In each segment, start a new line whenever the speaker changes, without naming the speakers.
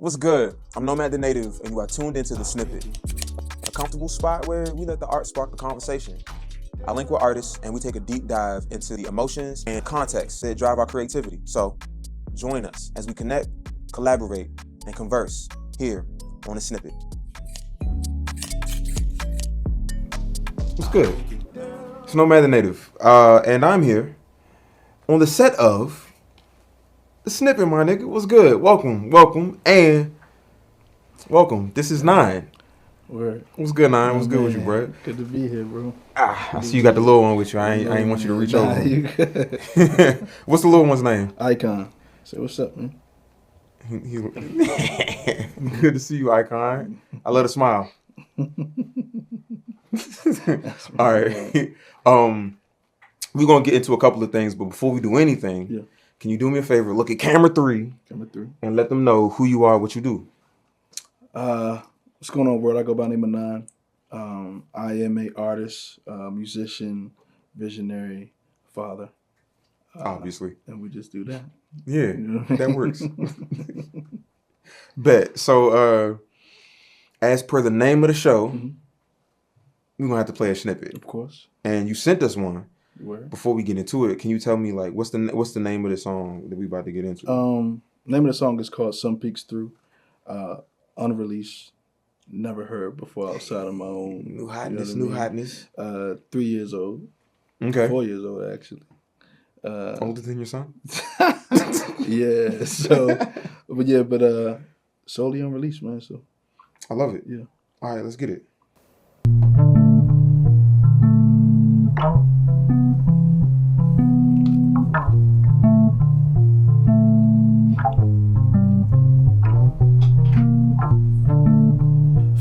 What's good? I'm Nomad the Native, and you are tuned into The Snippet, a comfortable spot where we let the art spark the conversation. I link with artists, and we take a deep dive into the emotions and context that drive our creativity. So, join us as we connect, collaborate, and converse here on The Snippet. What's good? It's Nomad the Native, and I'm here on the set of The Snippet, my nigga. What's good? Welcome, and welcome. This is N.Y.N.E.
Word.
What's good, N.Y.N.E? What's good
Man,
with you, bro?
Good to be here, bro.
I see you got the little one with you. I ain't want you to reach over.
You good.
What's the little one's name?
Icon. Say what's up, man.
Good to see you, Icon. I love the smile. All right. We're gonna get into a couple of things, but before we do anything, can you do me a favor? Look at camera three, and let them know who you are, what you do.
What's going on, world? I go by the name of N.Y.N.E. I am an artist, musician, visionary, father.
Obviously.
And we just do that.
Yeah,
You know?
that works. Bet. So, as per the name of the show, we're going to have to play a snippet.
Of course.
And you sent us one.
Where?
Before we get into it, can you tell me, like, what's the name of the song that we about to get into?
Name of the song is called Some Peeks Through. Unreleased. Never heard before outside of my own.
New hotness,
You know what I mean? 3 years old.
Okay.
4 years old, actually.
Older than your son?
Yeah. So, but solely unreleased, man. So
I love it.
Yeah.
All right, let's get it.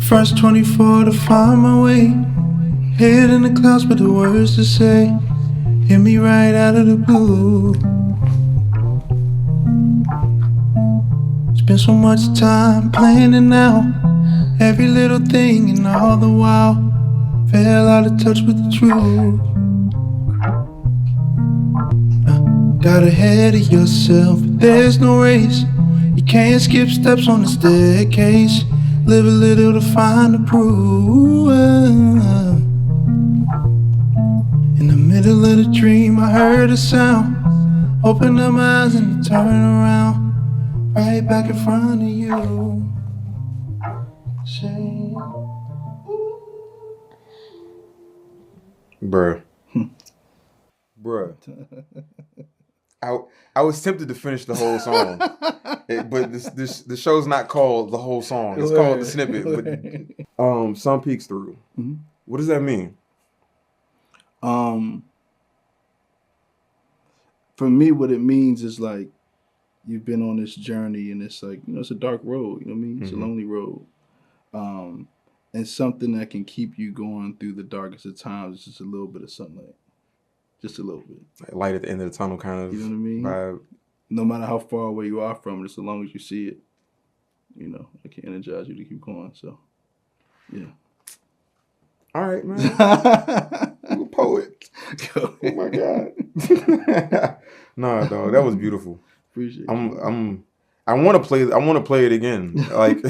First 24 to find my way. Head in the clouds, but the words to say hit me right out of the blue. Spent so much time planning out every little thing, and all the while fell out of touch with the truth. Got ahead of yourself, there's no race. You can't skip steps on the staircase. Live a little to find the proof. In the middle of the dream, I heard a sound. Opened up my eyes and turned around. Right back in front of you. Say,
Bruh. I was tempted to finish the whole song, but the show's not called the whole song. It's called The Snippet. But Some Peeks Through. Mm-hmm. What does that mean?
For me, what it means is like you've been on this journey, and it's like, it's a dark road. You know what I mean? It's a lonely road, and something that can keep you going through the darkest of times is just a little bit of sunlight. Just a little bit.
Like light at the end of the tunnel kind of.
You know what I mean?
Vibe.
No matter how far away you are from it, just as long as you see it, it can energize you to keep going. So, yeah.
All right, man. I'm a poet. Oh my God. Nah, dog, that was beautiful.
Appreciate it.
I want to play it again. Like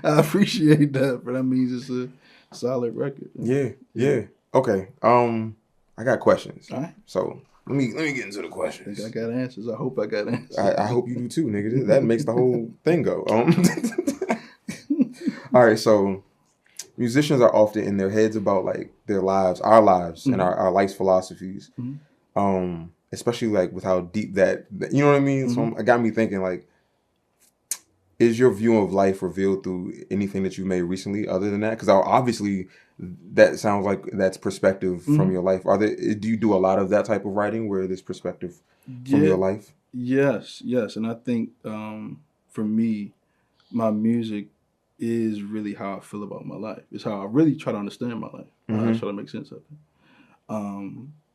I appreciate that, but that means it's a solid record.
Yeah. Okay. I got questions.
All right.
So let me get into the questions.
I think I got answers. I hope I got answers.
I hope you do too, nigga. That makes the whole thing go. All right. So musicians are often in their heads about like their lives, our lives, and our life's philosophies. Mm-hmm. Especially like with how deep that you know what I mean. Mm-hmm. So it got me thinking like, is your view of life revealed through anything that you made recently other than that? Because obviously that sounds like that's perspective from your life. Do you do a lot of that type of writing where there's perspective from your life? Yes.
And I think for me, my music is really how I feel about my life. It's how I really try to understand my life. I try to make sense of it.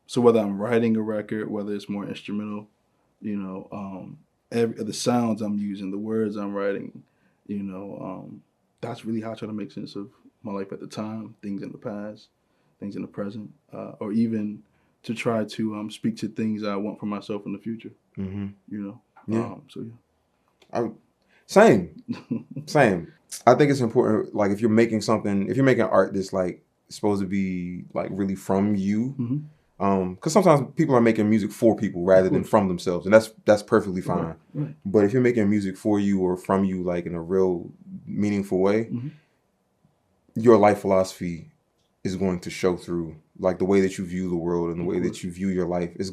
So whether I'm writing a record, whether it's more instrumental, the sounds I'm using, the words I'm writing, that's really how I try to make sense of my life at the time, things in the past, things in the present, or even to try to speak to things I want for myself in the future. Mm-hmm.
Yeah. Same. I think it's important, like, if you're making art that's like supposed to be like really from you, because sometimes people are making music for people rather than from themselves, and that's perfectly fine.
Right.
But if you're making music for you or from you, like in a real meaningful way, your life philosophy is going to show through. Like the way that you view the world and the way that you view your life it's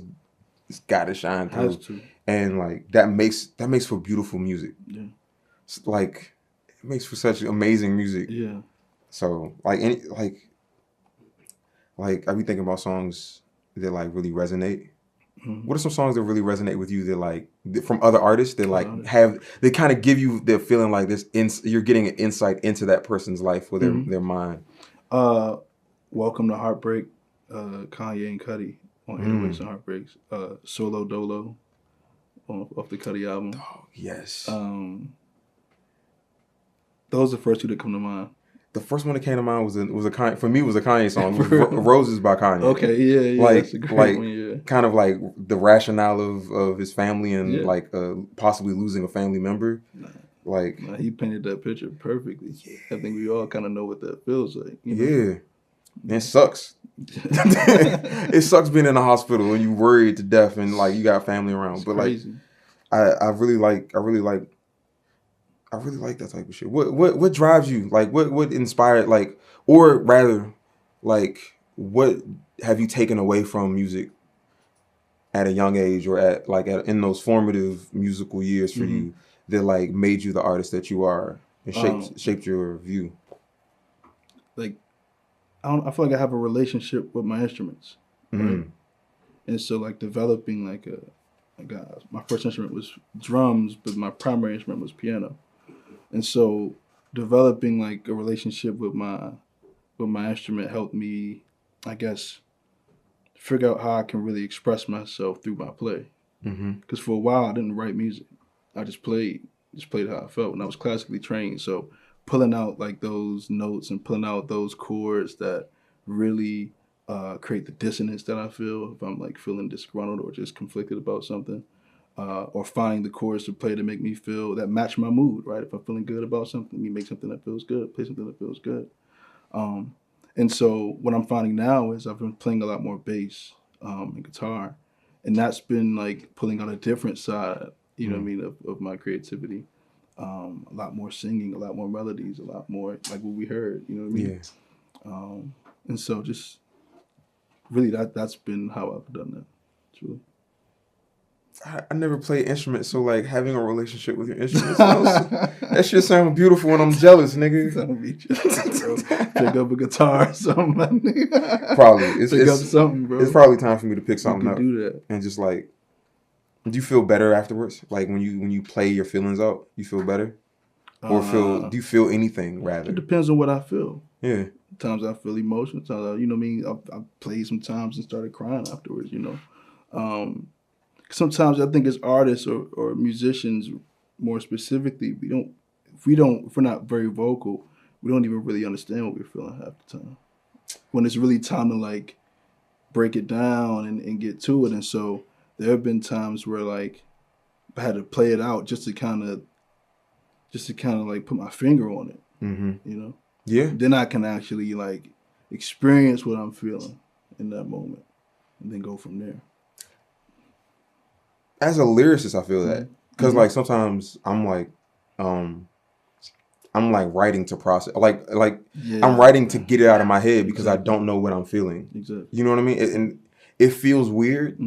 got to shine through. And like that makes for beautiful music.
Yeah.
Like it makes for such amazing music.
Yeah.
So like I be thinking about songs that like really resonate. What are some songs that really resonate with you that like from other artists that like they kind of give you the feeling like you're getting an insight into that person's life or their mind?
Welcome to Heartbreak, Kanye and Cudi on 808s and Heartbreaks. Solo Dolo off the Cudi album.
Oh, yes.
Those are the first two that come to mind.
The first one that came to mind was a Kanye, for me it was a Kanye song. It was Roses by Kanye.
Okay, yeah,
like
that's a great one, yeah.
Kind of like the rationale of his family and like possibly losing a family member. Like
he painted that picture perfectly. Yeah. I think we all kind of know what that feels like. You know?
Yeah, and it sucks. It sucks being in the hospital and you worried to death and like you got family around.
It's
but
crazy.
Like I really like that type of shit. What drives you? Like what inspired, like, or rather, like, what have you taken away from music at a young age or in those formative musical years for you that like made you the artist that you are and shaped your view?
Like I feel like I have a relationship with my instruments, right? And so like developing my first instrument was drums, but my primary instrument was piano. And so developing like a relationship with my instrument helped me, I guess, figure out how I can really express myself through my play. Because for a while I didn't write music. I just played how I felt, and I was classically trained. So pulling out like those notes and pulling out those chords that really create the dissonance that I feel if I'm like feeling disgruntled or just conflicted about something. Or finding the chords to play to make me feel that match my mood, right? If I'm feeling good about something, me make something that feels good, play something that feels good. And so what I'm finding now is I've been playing a lot more bass and guitar, and that's been like pulling out a different side, you know what I mean, of my creativity. A lot more singing, a lot more melodies, a lot more like what we heard, you know what I mean? Yeah. And so just really that's been how I've done that, truly.
I never played instruments, so like having a relationship with your instruments, that shit sounds beautiful and I'm jealous, nigga.
Pick up a guitar or something.
Probably.
Pick up something, bro.
It's probably time for me to pick something up.
Do that.
And just like, do you feel better afterwards? Like when you play your feelings out, you feel better? Or do you feel anything rather?
It depends on what I feel.
Yeah.
Times I feel emotional. Times you know what I mean? I played sometimes and started crying afterwards, you know. Sometimes I think as artists or musicians, more specifically, if we're not very vocal, we don't even really understand what we're feeling half the time. When it's really time to like break it down and get to it. And so there have been times where like I had to play it out just to kind of like put my finger on it, you know?
Yeah.
Then I can actually like experience what I'm feeling in that moment and then go from there.
As a lyricist, I feel that because like sometimes I'm like writing to process, I'm writing to get it out of my head because I don't know what I'm feeling.
Exactly.
You know what I mean? And it feels weird.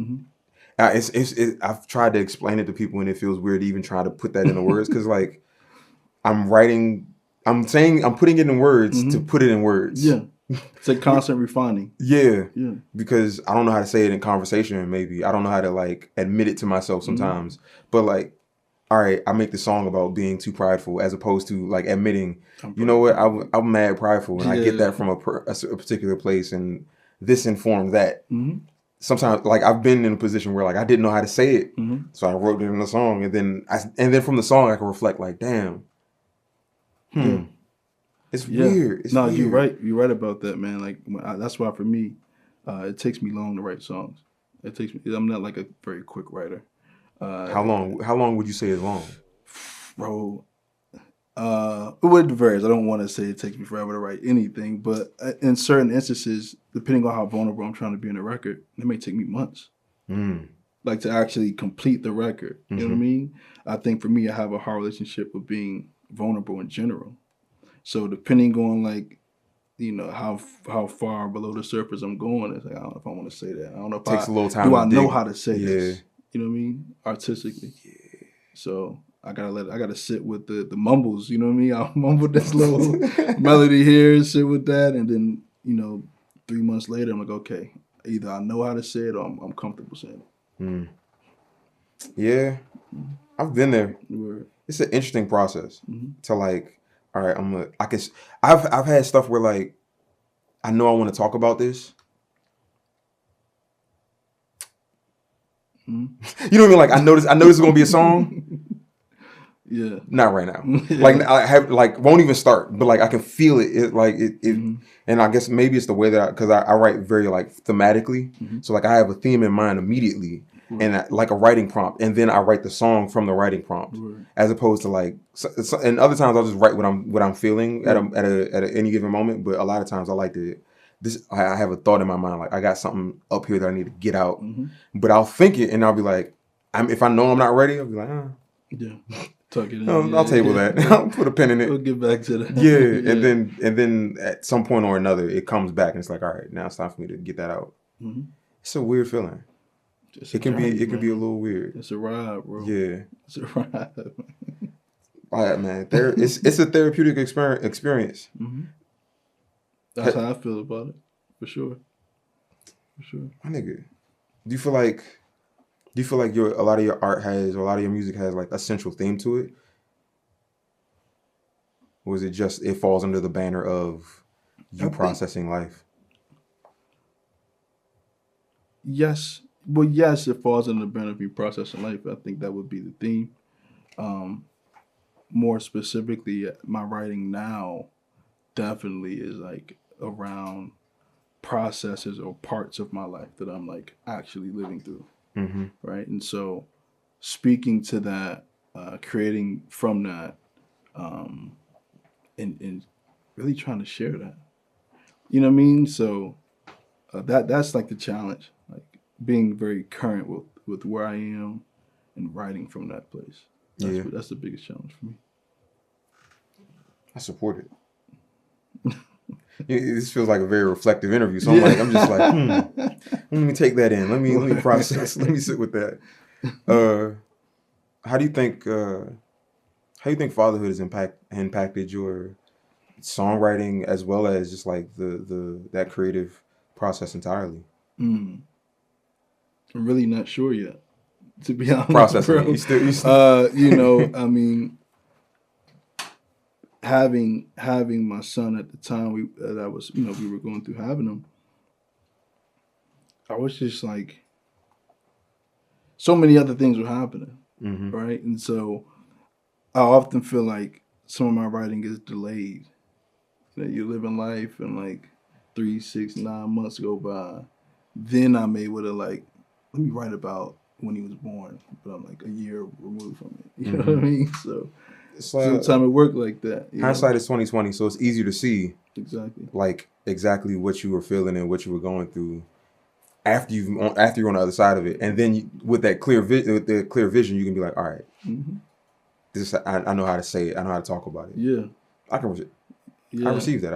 I've tried to explain it to people, and it feels weird to even try to put that into words because like I'm putting it in words to put it in words.
Yeah. It's a constant refining.
Yeah. Because I don't know how to say it in conversation, maybe. I don't know how to like admit it to myself sometimes. But like, all right, I make the song about being too prideful as opposed to like admitting, you know what, I'm mad prideful and I get that from a particular place and this informed that. Sometimes like I've been in a position where like I didn't know how to say it. So I wrote it in the song and then from the song I can reflect like, damn. It's weird.
No, you're right. You're right about that, man. Like that's why for me, it takes me long to write songs. I'm not like a very quick writer.
How long would you say is long?
Bro, It varies. I don't want to say it takes me forever to write anything, but in certain instances, depending on how vulnerable I'm trying to be in a record, it may take me months. Like to actually complete the record. You know what I mean? I think for me, I have a hard relationship with being vulnerable in general. So depending on like, you know, how far below the surface I'm going, it's like I don't know if I want to say that. I don't know if
Takes a little time.
do I know how to say this? You know what I mean? Artistically.
Yeah.
So I gotta sit with the mumbles, you know what I mean? I'll mumble this little melody here, sit with that, and then, you know, 3 months later I'm like, okay, either I know how to say it or I'm comfortable saying it.
Yeah. I've been there.
Word.
It's an interesting process to like, all right, I've had stuff where like I know I want to talk about this. You know what I mean? Like I know this is gonna be a song.
Yeah.
Not right now. Like I have like won't even start, but like I can feel it. And I guess maybe it's the way that because I write very like thematically. So like I have a theme in mind immediately, and like a writing prompt, and then I write the song from the writing prompt, as opposed to like. And other times I'll just write what I'm feeling at any given moment. But a lot of times I like to. I have a thought in my mind like I got something up here that I need to get out, but I'll think it and I'll be like, if I know I'm not ready, I'll be like,
yeah. Tuck it in.
I'll table that. I'll put a pin in it.
We'll get back to that.
Yeah, and then at some point or another, it comes back and it's like, all right, now it's time for me to get that out. It's a weird feeling. It can be a little weird.
It's a ride, bro.
Yeah,
it's a ride.
All right, man. It's a therapeutic experience.
That's how I feel about it, for sure.
My nigga, do you feel like a lot of your art has, or a lot of your music has like a central theme to it? Or is it just, it falls under the banner of you processing life?
Yes. Well, yes, it falls under the banner of you processing life. I think that would be the theme. More specifically, my writing now definitely is like around processes or parts of my life that I'm like actually living through. Right. And so speaking to that, creating from that, and really trying to share that, you know what I mean? So that's like the challenge, like being very current with where I am and writing from that place. That's the biggest challenge for me.
I support it. This feels like a very reflective interview, so I'm just like, let me take that in. Let me process. Let me sit with that. How do you think fatherhood has impacted your songwriting as well as just like that creative process entirely?
I'm really not sure yet, to be honest.
Processing.
Bro.
You still
you know, I mean, having my son at the time we were going through having him, I was just like, so many other things were happening, right? And so I often feel like some of my writing is delayed. You know, you're living life and like 3, 6, 9 months go by. Then I'm able to like, let me write about when he was born, but I'm like a year removed from it. You know what I mean? So sometimes it worked like that.
Hindsight is 20/20, so it's easier to see exactly what you were feeling and what you were going through after you're on the other side of it, and then with that clear vision, you can be like, all right, this I know how to say it. I know how to talk about it.
Yeah,
I received that.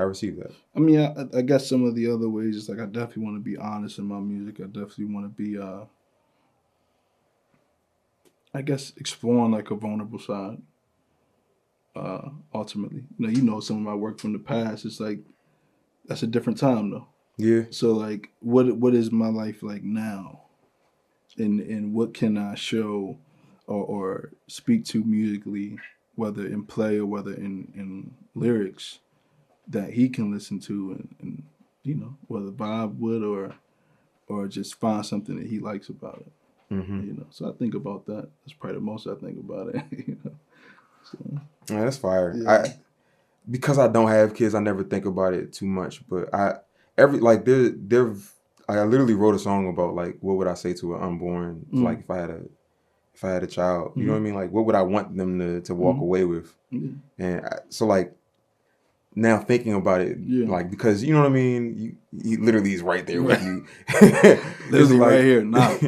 I mean, I guess some of the other ways is like I definitely want to be honest in my music. I definitely want to be, I guess, exploring like a vulnerable side. Ultimately, you know, some of my work from the past. It's like that's a different time though.
Yeah.
So like, what is my life like now, and what can I show or speak to musically, whether in play or whether in lyrics, that he can listen to and you know, whether vibe with or just find something that he likes about it. You know, so I think about that. That's probably the most I think about it. You know, so
yeah, that's fire.
Yeah.
Because I don't have kids, I never think about it too much. But I literally wrote a song about like what would I say to an unborn, like if I if I had a child? You know what I mean? Like, what would I want them to walk away with? And so like now thinking about it, like, because you know what I mean, he literally is right there with you.
Literally like, right here, not.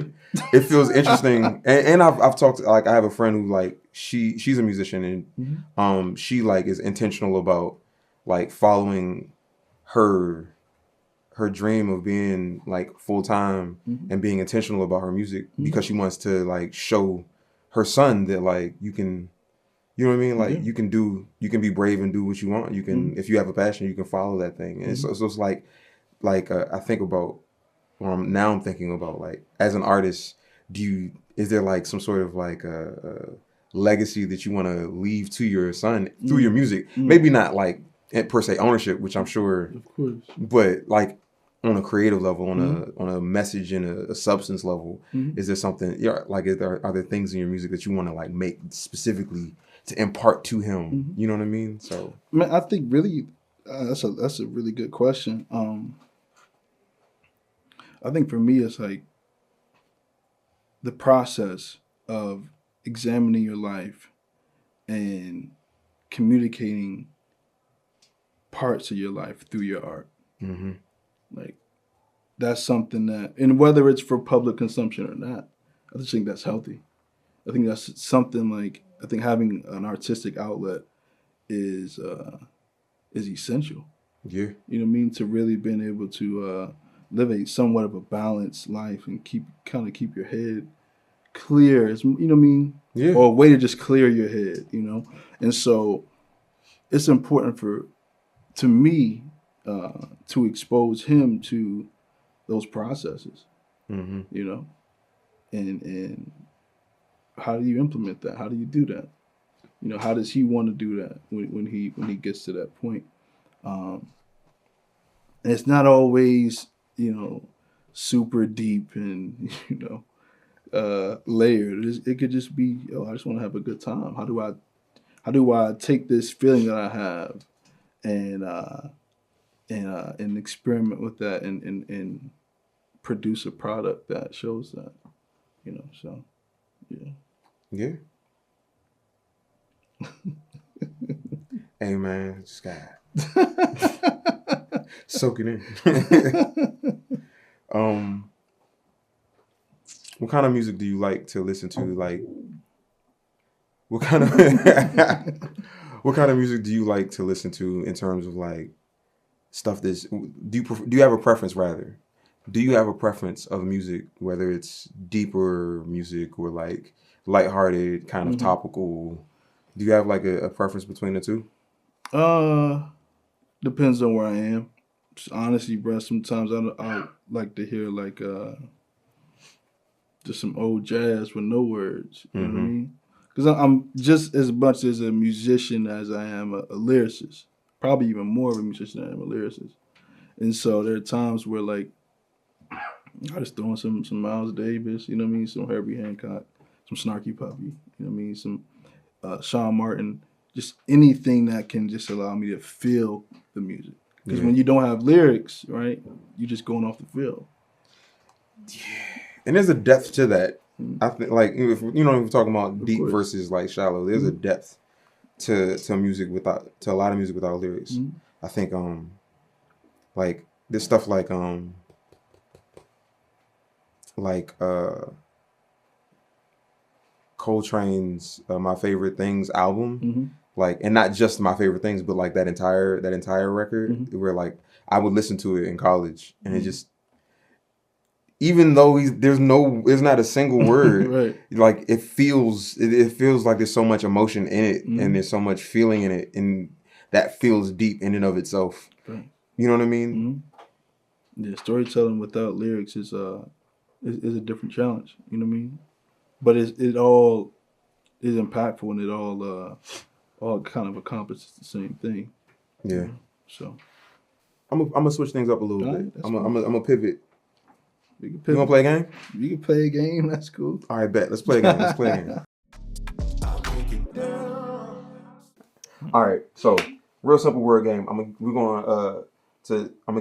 It feels interesting, and I've talked, like, I have a friend who, like, she's a musician, and she like is intentional about like following her dream of being like full time and being intentional about her music because she wants to like show her son that like you can, you know what I mean, like you can be brave and do what you want. You can, if you have a passion, you can follow that thing. And so it's like I think about. Now I'm thinking about, like, as an artist, is there like some sort of like a legacy that you want to leave to your son through your music? Maybe not like per se ownership, which I'm sure,
of course,
but like on a creative level, on a message and a substance level, is there something? Like, are there things in your music that you want to like make specifically to impart to him? You know what I mean? So,
man, I think really that's a really good question. I think for me, it's like the process of examining your life and communicating parts of your life through your art. Like, that's something that, and whether it's for public consumption or not, I just think that's healthy. I think that's something like, I think having an artistic outlet is essential.
Yeah.
You know what I mean? To really being able to live a somewhat of a balanced life and keep your head clear, you know what I mean?
Yeah.
Or a way to just clear your head, you know? And so it's important to me to expose him to those processes, you know? And how do you implement that? How do you do that? You know, how does he want to do that when he gets to that point? And it's not always, you know, super deep and, you know, layered. It could just be, I just want to have a good time. How do I take this feeling that I have and experiment with that and produce a product that shows that, you know? So, yeah.
Yeah. Hey man, just got soak it in. What kind of music do you like to listen to? Like, what kind of music do you like to listen to in terms of like stuff that's, do you have a preference rather? Do you have a preference of music, whether it's deeper music or like lighthearted, kind of topical? Do you have like a preference between the two?
Depends on where I am. Just honestly, bro, sometimes I like to hear like just some old jazz with no words. You know what I mean? Because I'm just as much as a musician as I am a lyricist. Probably even more of a musician than I am a lyricist. And so there are times where like I just throw in some Miles Davis, you know what I mean? Some Herbie Hancock, some Snarky Puppy, you know what I mean? Some Sean Martin, just anything that can just allow me to feel the music. Because when you don't have lyrics, right, you're just going off the feel.
Yeah. And there's a depth to that. I think, like, if we're talking about deep versus like shallow, there's a depth to music to a lot of music without lyrics. I think like there's stuff like Coltrane's My Favorite Things album, like, and not just My Favorite Things, but like that entire record, where like I would listen to it in college, and it just, even though there's not a single word,
right.
Like it feels like there's so much emotion in it, and there's so much feeling in it, and that feels deep in and of itself.
Right.
You know what I mean?
Yeah, storytelling without lyrics is a different challenge. You know what I mean? But it all is impactful, and it all kind of accomplishes the same thing.
Yeah.
You know? So
I'm gonna switch things up a little bit. I'm gonna pivot.
You
wanna play a game?
You can play a game. That's cool.
All right, bet. Let's play a game. All right. So, real simple word game. I'm gonna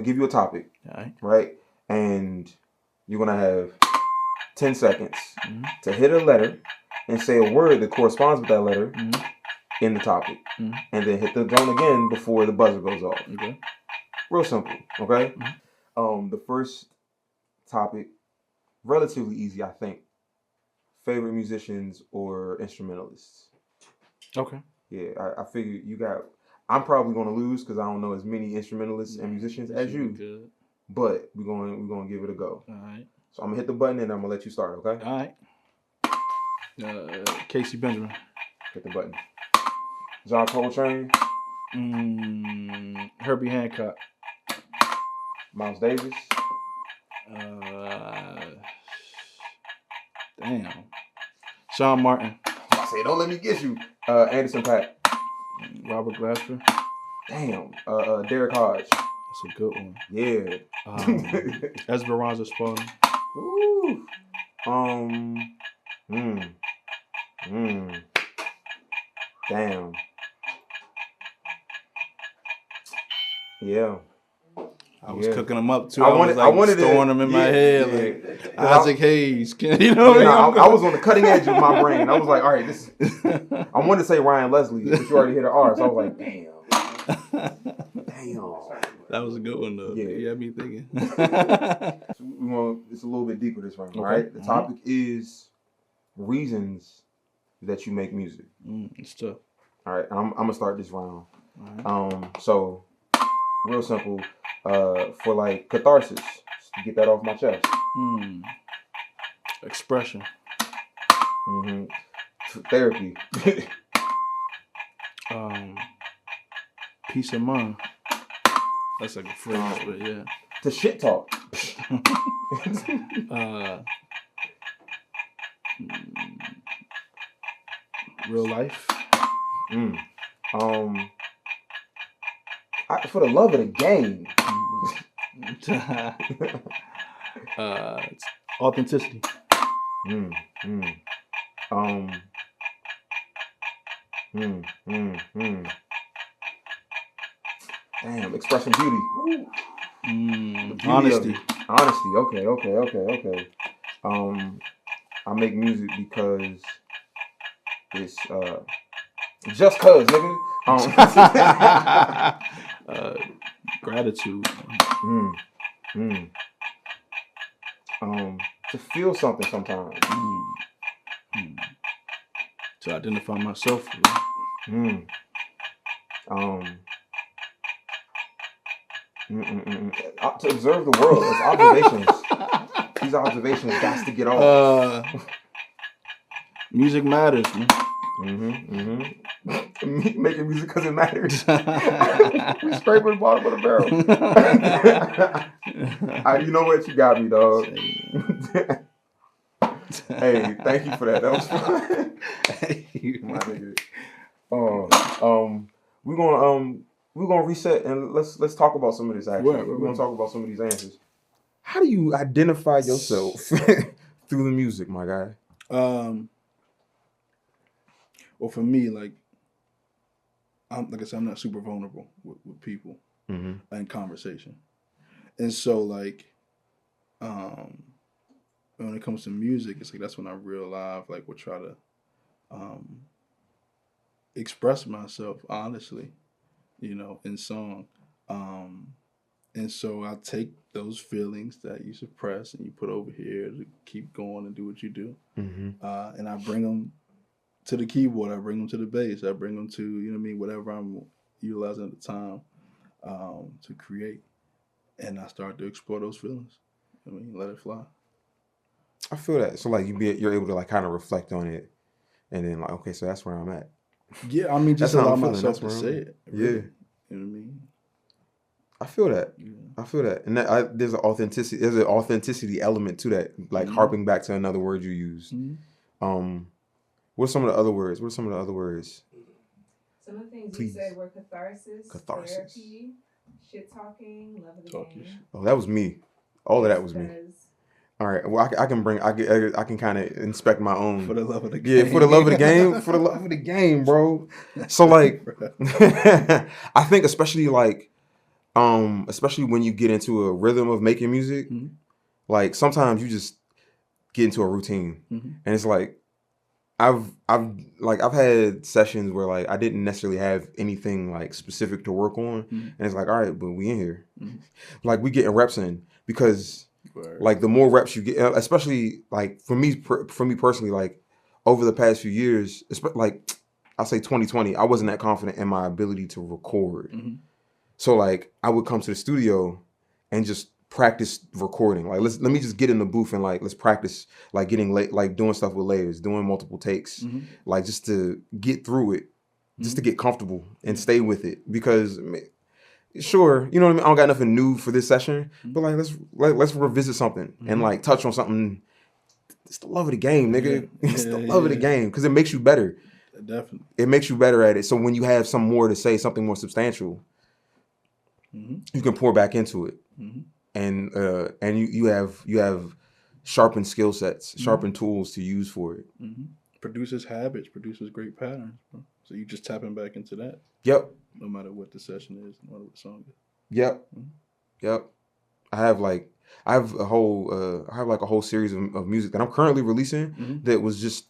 give you a topic.
All right.
Right? And you're gonna have 10 seconds to hit a letter and say a word that corresponds with that letter in the topic. And then hit the drum again before the buzzer goes off.
Okay.
Real simple, okay? The first topic, relatively easy, I think. Favorite musicians or instrumentalists?
Okay.
Yeah, I figured you got... I'm probably going to lose because I don't know as many instrumentalists and musicians as you.
Good.
But we're going to give it a go.
All right.
So I'm going to hit the button and I'm going to let you start, okay?
All right. Casey Benjamin.
Hit the button. John Coltrane.
Herbie Hancock.
Miles Davis.
Damn. Sean Martin.
I say, don't let me get you. Anderson .Paak.
Robert Glasper.
Damn. Derek Hodge.
That's a good one.
Yeah.
Esperanza Spalding.
Woo. Damn. Yeah.
I was cooking them up too.
I wanted
storing them in my head. Like Isaac Hayes. You know what I mean?
I was on the cutting edge of my brain. I was like, all right, this. I wanted to say Ryan Leslie, but you already hit an R, so I was like, damn.
That was a good one though.
Yeah,
you had me thinking.
It's a little bit deeper this round, all right? The topic is reasons that you make music.
It's tough.
All right, I'm gonna start this round.
Right.
So real simple. For like catharsis, to get that off my chest.
Expression.
Therapy.
Peace of mind. That's like a phrase, but yeah.
To shit talk.
Real life.
For the love of the game.
It's authenticity.
Damn, expressing beauty.
Honesty.
Honesty. Okay. I make music because it's just cause, nigga.
Gratitude.
To feel something sometimes.
To identify myself.
To observe the world. It's observations. These observations got to get off.
Music matters, man.
Making music because it matters. We scrape at the bottom of the barrel. You know what? You got me, dog. Hey, thank you for that. That was fun. My nigga. We're gonna reset and let's talk about some of this actually. We're gonna talk about some of these answers. How do you identify yourself through the music, my guy?
Well, for me, like I said, I'm not super vulnerable with people in conversation, and so like, when it comes to music, it's like that's when I real live like will try to express myself honestly, in song, and so I take those feelings that you suppress and you put over here to keep going and do what you do, and I bring them to the keyboard, I bring them to the bass, I bring them to, whatever I'm utilizing at the time to create. And I start to explore those feelings. Let it fly.
I feel that. So like you're able to like kind of reflect on it and then like, okay, so that's where I'm at.
Yeah, just allow myself to say it. Really.
Yeah.
You know what I mean?
I feel that. Yeah. I feel that. And there's an authenticity element to that, like harping back to another word you used. What are some of the other words? Some of
the things you said were catharsis, therapy, shit talking, love of the game.
Oh, that was me. All of that was me. All right. Well, I can kind of inspect my own.
For the love of the game.
Yeah, for the love of the game. For the love of the game, bro. So like, I think especially when you get into a rhythm of making music, like sometimes get into a routine. And it's like, I've had sessions where like I didn't necessarily have anything like specific to work on, and it's like, all right, but we in here, like we getting reps in, because like the more reps you get, especially like for me personally, like over the past few years, like I'll say 2020, I wasn't that confident in my ability to record. So like I would come to the studio and just practice recording. Like let me just get in the booth and like let's practice like getting like doing stuff with layers, doing multiple takes, like just to get through it, just to get comfortable and stay with it. Because sure, you know what I mean, I don't got nothing new for this session, but like let's revisit something and like touch on something. It's the love of the game, nigga. It's the love of the game, because it makes you better.
Definitely,
it makes you better at it. So when you have some more to say, something more substantial, you can pour back into it. And you have sharpened skill sets, sharpened tools to use for it.
Produces habits, produces great patterns, bro. So you just tapping back into that.
Yep.
No matter what the session is, no matter what the song is.
Yep. Yep. I have a whole series of music that I'm currently releasing that was just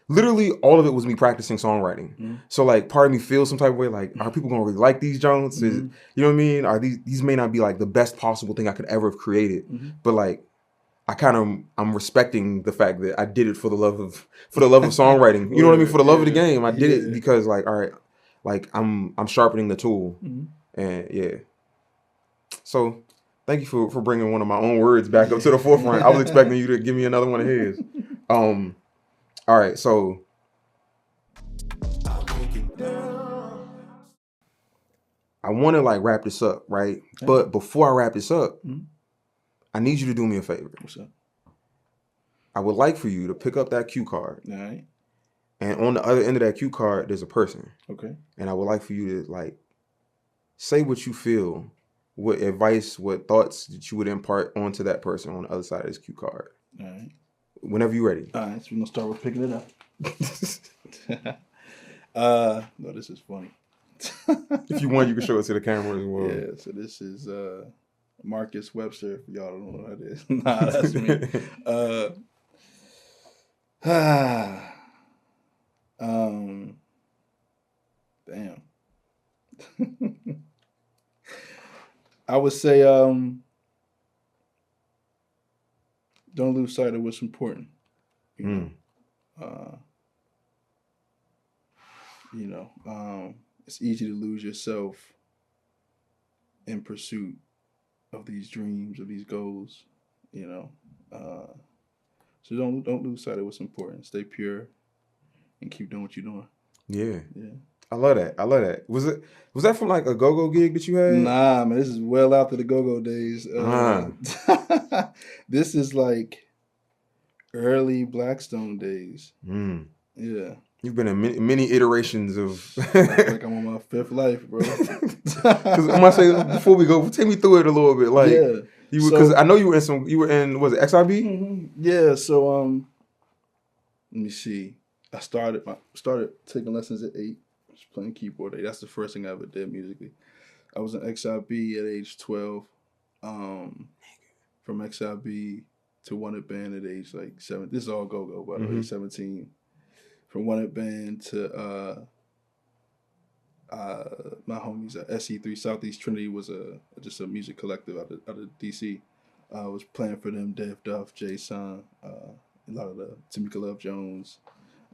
literally all of it was me practicing songwriting. So like part of me feels some type of way like, are people gonna really like these Jones? You know what I mean? Are these may not be like the best possible thing I could ever have created, but like I'm respecting the fact that I did it for the love of songwriting. You know what I mean? For the love of the game. I did it because like, all right, like I'm sharpening the tool. And yeah. So thank you for bringing one of my own words back up to the forefront. I was expecting you to give me another one of his. All right, so I want to like wrap this up, right? Okay. But before I wrap this up, I need you to do me a favor.
What's up?
I would like for you to pick up that cue card.
All right.
And on the other end of that cue card, there's a person.
Okay.
And I would like for you to like say what you feel, what advice, what thoughts that you would impart onto that person on the other side of this cue card.
All right.
Whenever you're ready.
All right, so we're going to start with picking it up. No, this is funny.
If you want, you can show it to the camera as well.
Yeah, so this is Marcus Webster. If y'all don't know who that is. Nah, that's me. Damn. I would say don't lose sight of what's important. It's easy to lose yourself in pursuit of these dreams, of these goals, So don't lose sight of what's important. Stay pure and keep doing what you're doing. Yeah.
I love that. Was that from like a go-go gig that you had?
Nah, man, this is well after the go-go days. This is like early Blackstone days. Yeah.
You've been in many iterations of.
Like I'm on my fifth life, bro.
Because I'm gonna say before we go, take me through it a little bit. Like, because I know you were in was it XIB?
Yeah. So let me see. I started taking lessons at 8. Just playing keyboard. That's the first thing I ever did musically. I was in XIB at age 12. From XIB to N.Y.N.E band at age like 7. This is all go-go, by the way, 17. From N.Y.N.E band to my homies at SE3 Southeast Trinity was just a music collective out of DC. I was playing for them, Dev Duff, Jason, a lot of the Tamika Love Jones.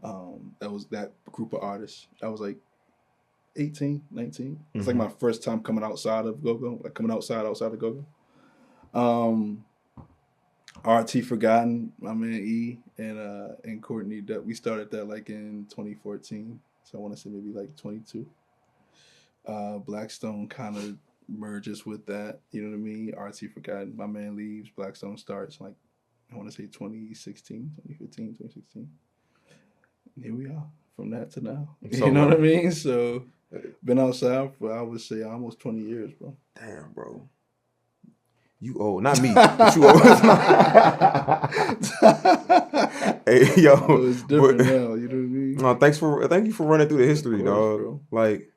That was that group of artists. I was like 18, 19. It's like my first time coming outside of go-go, like coming outside of go-go. RT Forgotten, my man E, and Courtney, that we started that like in 2014. So I want to say maybe like 22. Blackstone kind of merges with that, you know what I mean? RT Forgotten, my man leaves, Blackstone starts like, I want to say 2015. And here we are, from that to now. You know what I mean? So, been outside for, I would say, almost 20 years, bro.
Damn, bro. You old, not me, but you old. Hey, yo,
it's different now. You know what I mean?
No, thank you for running through the history, dog. Bro. Like,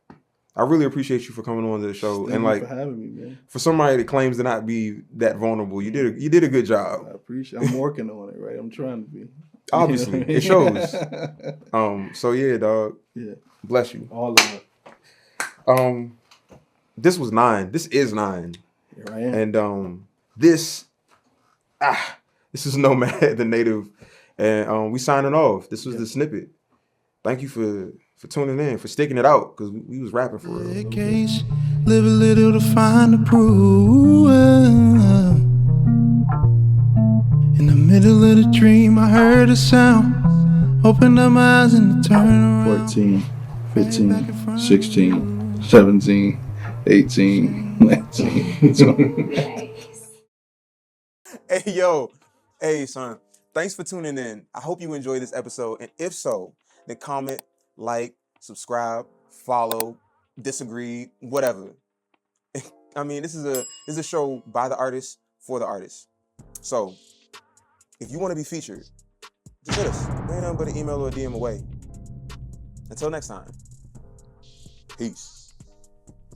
I really appreciate you for coming on to the show.
Thank
and
you
like
for having me, man.
For somebody that claims to not be that vulnerable, you did a good job.
I appreciate. I'm working on it, right? I'm trying to be.
Obviously,
You know what I mean?
it shows. So yeah, dog.
Yeah.
Bless you.
All of it.
This was N.Y.N. This is N.Y.N.
Here I am.
And this is Nomad, the native, and we signing off. This was the snippet. Thank you for tuning in, for sticking it out, because we was rapping for real.
Case, live a little to find the proof. In the middle of the dream, I heard a sound. Opened up my eyes and turned around.
14, 15, 16, 17, 18, 19, 20.
Hey, yo. Hey, son. Thanks for tuning in. I hope you enjoyed this episode. And if so, then comment, like, subscribe, follow, disagree, whatever. I mean, this is a show by the artist for the artist. So, if you want to be featured, just hit us. There ain't nothing but an email or a DM away. Until next time. Peace.